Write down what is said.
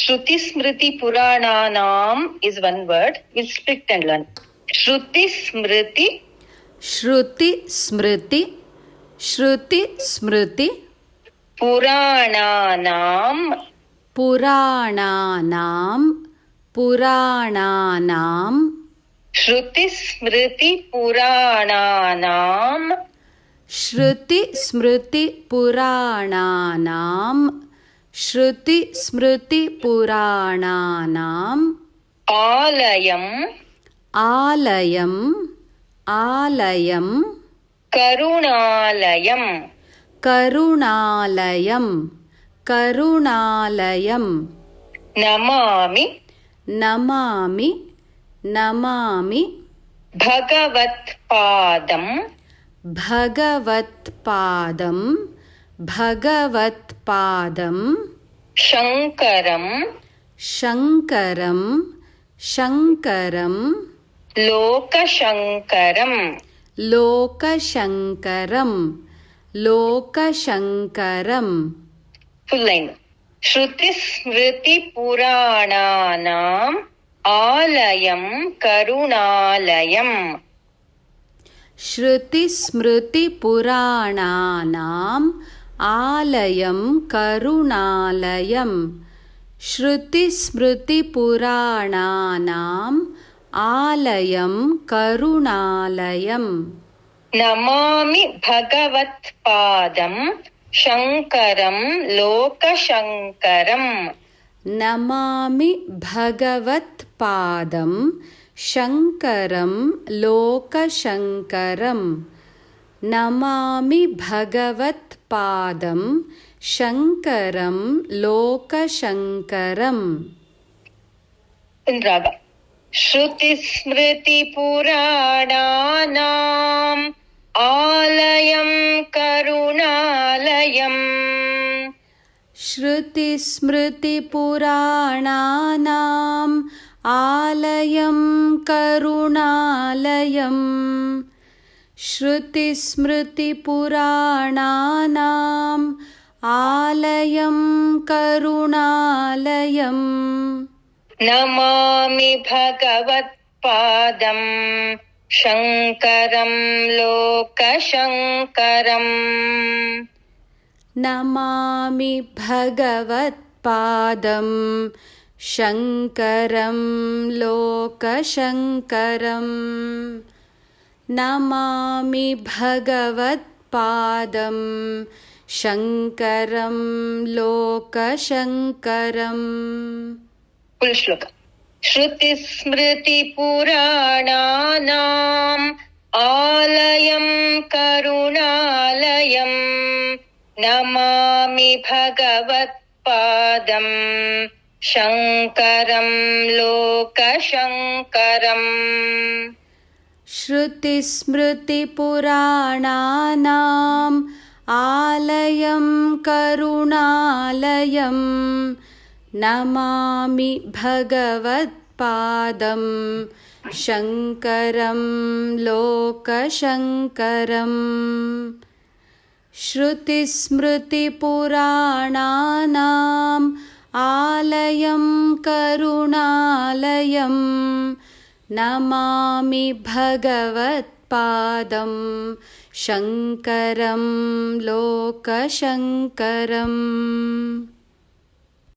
Shruti Smriti Purananam is one word. We'll split and learn. Shruti Smriti. Shruti Smriti. Shruti Smriti. Purananam. Purananam. Purananam. Shruti Smriti Purananam. Shruti Smriti Purananam. Shruti Smriti Purananam. Alayam. Alayam. Alayam. Karunalayam. Karunalayam. Karunalayam. Namami. Namami. Namami. Bhagavat Padam. Bhagavat Padam. Bhagavat Padam. Shankaram. Shankaram. Shankaram. Lokashankaram. Lokashankaram. Lokashankaram. Full line. Shruti Smriti Purananam Alayam Karunalayam. Shruti Smriti Purananam Alayam Karunalayam. Shruti Smriti Purananam Alayam Karunalayam. Namami Bhagavat Padam Shankaram Lokashankaram. Namami Bhagavat Padam Shankaram Lokashankaram. Namami Bhagavat Padam Shankaram Lokashankaram. In Raga. Shruti Smriti Purananam Alayam Karunalayam. Shruti Smriti Purananam Alayam Karunalayam. Shruti Smriti Purananam Alayam Karunalayam. Namami Bhagavat Padam Shankaram Lokashankaram. Namami Bhagavat Padam Shankaram Lokashankaram. Namami Bhagavat Padam Shankaram Lokashankaram. Full shloka. Shruti Smriti Purananam Alayam Karunalayam. Namami Bhagavat Padam Shankaram Lokashankaram. Shruti Smriti Purananam Alayam Karunalayam. Namami Bhagavat Padam Shankaram Lokashankaram. Shruti Smriti Purananam Alayam Karunalayam. Namami Bhagavat Padam Shankaram Lokashankaram.